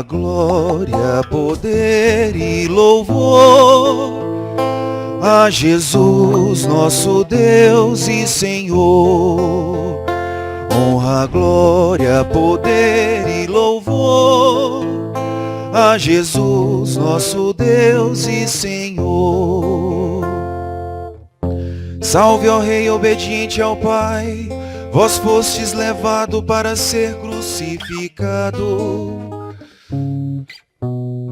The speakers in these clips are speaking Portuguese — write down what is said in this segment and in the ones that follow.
glória, poder e louvor a Jesus, nosso Deus e Senhor. Honra, glória, poder e louvor a Jesus, nosso Deus e Senhor. Salve, ó Rei, obediente ao Pai, vós fostes levado para ser crucificado.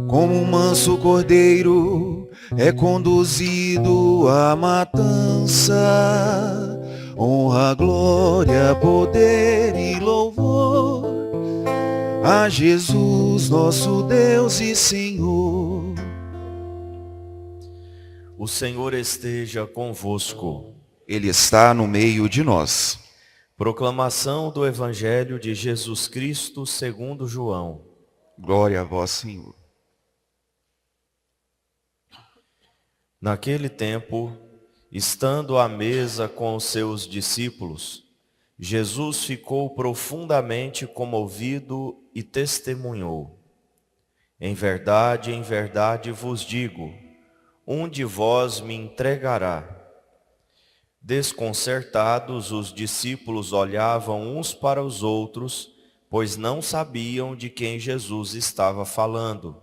Como um manso cordeiro é conduzido à matança. Honra, glória, poder e louvor a Jesus, nosso Deus e Senhor. O Senhor esteja convosco. Ele está no meio de nós. Proclamação do Evangelho de Jesus Cristo segundo João. Glória a vós, Senhor. Naquele tempo, estando à mesa com os seus discípulos, Jesus ficou profundamente comovido e testemunhou: em verdade vos digo, um de vós me entregará. Desconcertados, os discípulos olhavam uns para os outros, pois não sabiam de quem Jesus estava falando.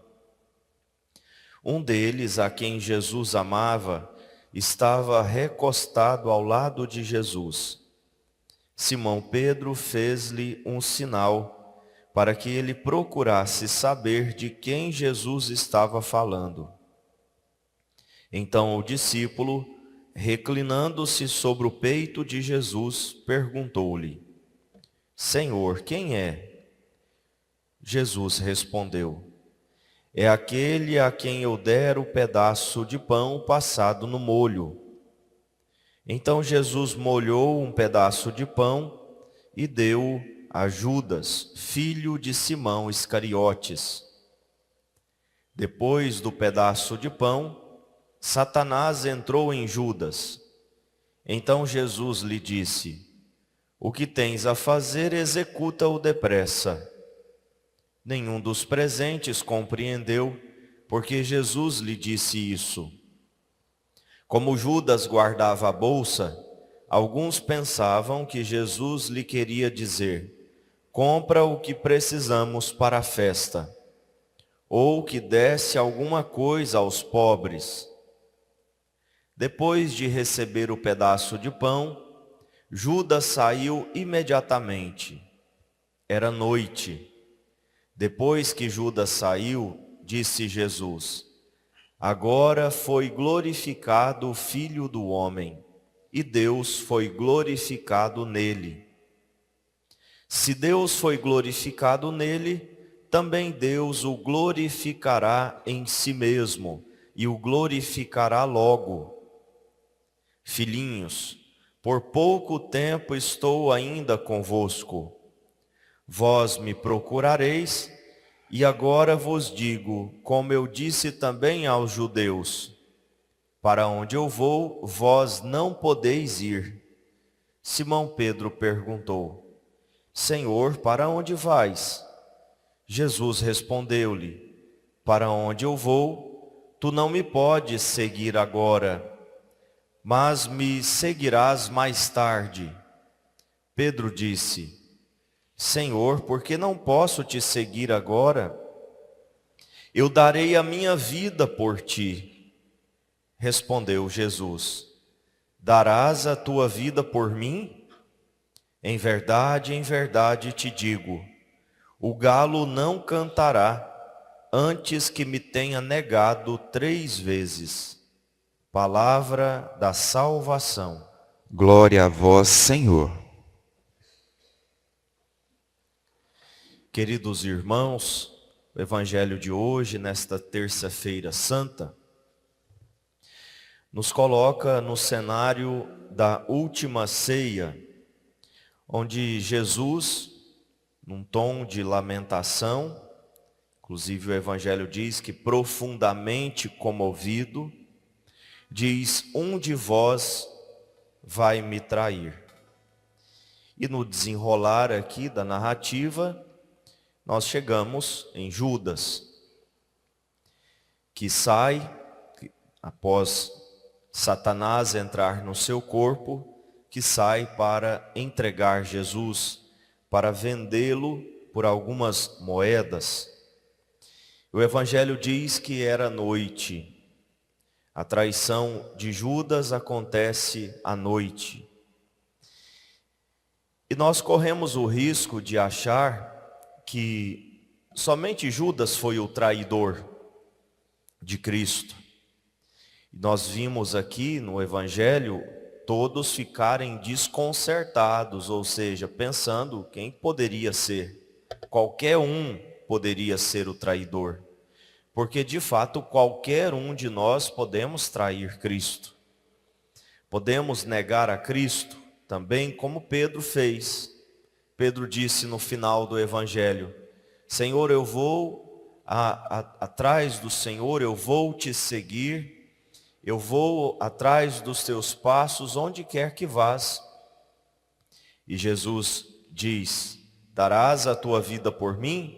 Um deles, a quem Jesus amava, estava recostado ao lado de Jesus. Simão Pedro fez-lhe um sinal para que ele procurasse saber de quem Jesus estava falando. Então o discípulo, reclinando-se sobre o peito de Jesus, perguntou-lhe: Senhor, quem é? Jesus respondeu: é aquele a quem eu der o pedaço de pão passado no molho. Então Jesus molhou um pedaço de pão e deu a Judas, filho de Simão Iscariotes. Depois do pedaço de pão, Satanás entrou em Judas. Então Jesus lhe disse: o que tens a fazer, executa-o depressa. Nenhum dos presentes compreendeu, porque Jesus lhe disse isso. Como Judas guardava a bolsa, alguns pensavam que Jesus lhe queria dizer: compra o que precisamos para a festa, ou que desse alguma coisa aos pobres. Depois de receber o pedaço de pão, Judas saiu imediatamente. Era noite. Depois que Judas saiu, disse Jesus: agora foi glorificado o Filho do Homem, e Deus foi glorificado nele. Se Deus foi glorificado nele, também Deus o glorificará em si mesmo, e o glorificará logo. Filhinhos, por pouco tempo estou ainda convosco. Vós me procurareis, e agora vos digo, como eu disse também aos judeus: para onde eu vou, vós não podeis ir. Simão Pedro perguntou: Senhor, para onde vais? Jesus respondeu-lhe: para onde eu vou, tu não me podes seguir agora, mas me seguirás mais tarde. Pedro disse: Senhor, por que não posso te seguir agora? Eu darei a minha vida por ti. Respondeu Jesus: darás a tua vida por mim? Em verdade te digo, o galo não cantará antes que me tenha negado 3 vezes. Palavra da salvação. Glória a vós, Senhor. Queridos irmãos, o Evangelho de hoje, nesta terça-feira santa, nos coloca no cenário da última ceia, onde Jesus, num tom de lamentação, inclusive o Evangelho diz que profundamente comovido, diz: um de vós vai me trair. E no desenrolar aqui da narrativa, nós chegamos em Judas, que sai, após Satanás entrar no seu corpo, que sai para entregar Jesus, para vendê-lo por algumas moedas. O Evangelho diz que era noite. A traição de Judas acontece à noite. E nós corremos o risco de achar que somente Judas foi o traidor de Cristo. E nós vimos aqui no Evangelho todos ficarem desconcertados, ou seja, pensando quem poderia ser. Qualquer um poderia ser o traidor. Porque de fato qualquer um de nós podemos trair Cristo. Podemos negar a Cristo também, como Pedro fez. Pedro disse no final do Evangelho: Senhor, eu vou atrás do Senhor, eu vou te seguir, eu vou atrás dos teus passos, onde quer que vás. E Jesus diz: darás a tua vida por mim?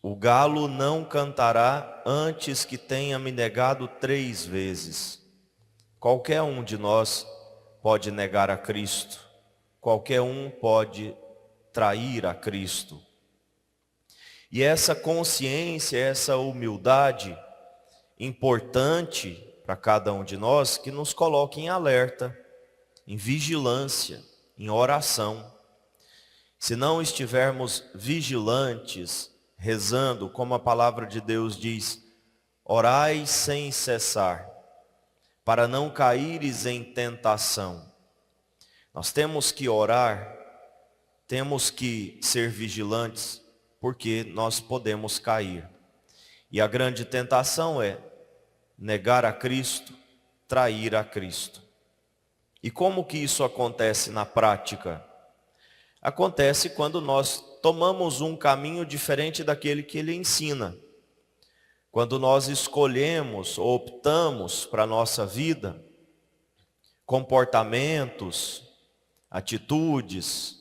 O galo não cantará antes que tenha me negado 3 vezes. Qualquer um de nós pode negar a Cristo. Qualquer um pode trair a Cristo. E essa consciência, essa humildade importante para cada um de nós, que nos coloque em alerta, em vigilância, em oração. Se não estivermos vigilantes, rezando, como a palavra de Deus diz, orai sem cessar, para não caíres em tentação. Nós temos que orar, temos que ser vigilantes, porque nós podemos cair. E a grande tentação é negar a Cristo, trair a Cristo. E como que isso acontece na prática? Acontece quando nós tomamos um caminho diferente daquele que ele ensina. Quando nós escolhemos ou optamos para a nossa vida comportamentos, atitudes,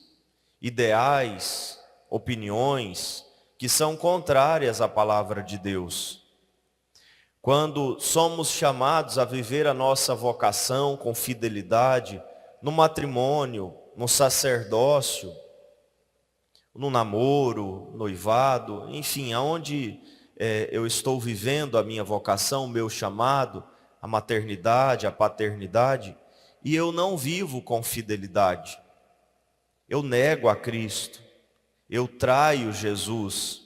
ideais, opiniões que são contrárias à palavra de Deus. Quando somos chamados a viver a nossa vocação com fidelidade, no matrimônio, no sacerdócio, no namoro, noivado, enfim, aonde eu estou vivendo a minha vocação, o meu chamado, a maternidade, a paternidade, e eu não vivo com fidelidade. Eu nego a Cristo, eu traio Jesus,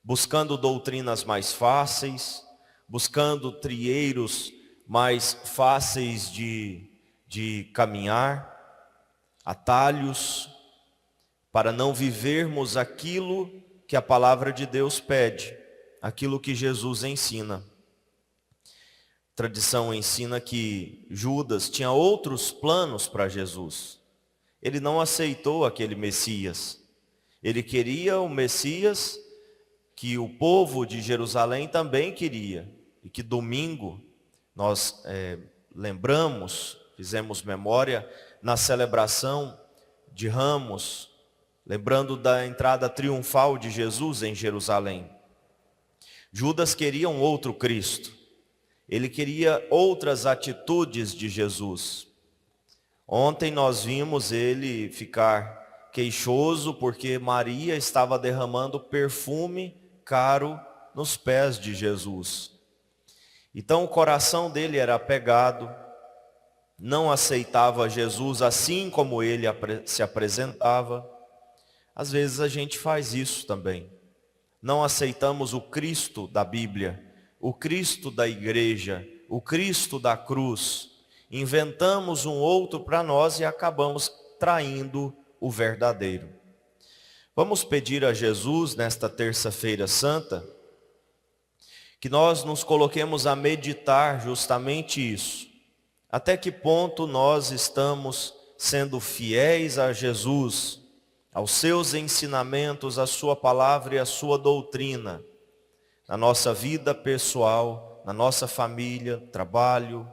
buscando doutrinas mais fáceis, buscando trieiros mais fáceis de caminhar, atalhos, para não vivermos aquilo que a palavra de Deus pede, aquilo que Jesus ensina. A tradição ensina que Judas tinha outros planos para Jesus. Ele não aceitou aquele Messias. Ele queria o Messias que o povo de Jerusalém também queria. E que domingo nós lembramos, fizemos memória na celebração de Ramos, lembrando da entrada triunfal de Jesus em Jerusalém. Judas queria um outro Cristo. Ele queria outras atitudes de Jesus. Ontem nós vimos ele ficar queixoso porque Maria estava derramando perfume caro nos pés de Jesus. Então o coração dele era apegado, não aceitava Jesus assim como ele se apresentava. Às vezes a gente faz isso também. Não aceitamos o Cristo da Bíblia, o Cristo da igreja, o Cristo da cruz. Inventamos um outro para nós e acabamos traindo o verdadeiro. Vamos pedir a Jesus nesta terça-feira santa que nós nos coloquemos a meditar justamente isso. Até que ponto nós estamos sendo fiéis a Jesus, aos seus ensinamentos, à sua palavra e à sua doutrina, na nossa vida pessoal, na nossa família, trabalho,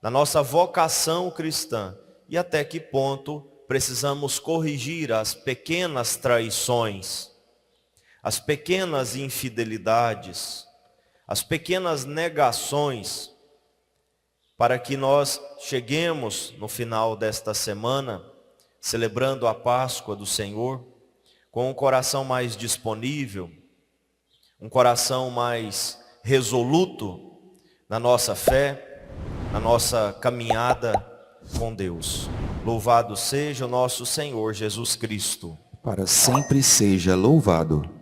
na nossa vocação cristã, e até que ponto precisamos corrigir as pequenas traições as pequenas infidelidades, as pequenas negações, para que nós cheguemos no final desta semana, celebrando a Páscoa do Senhor, com um coração mais disponível, um coração mais resoluto na nossa fé, na nossa caminhada com Deus. Louvado seja o nosso Senhor Jesus Cristo. Para sempre seja louvado.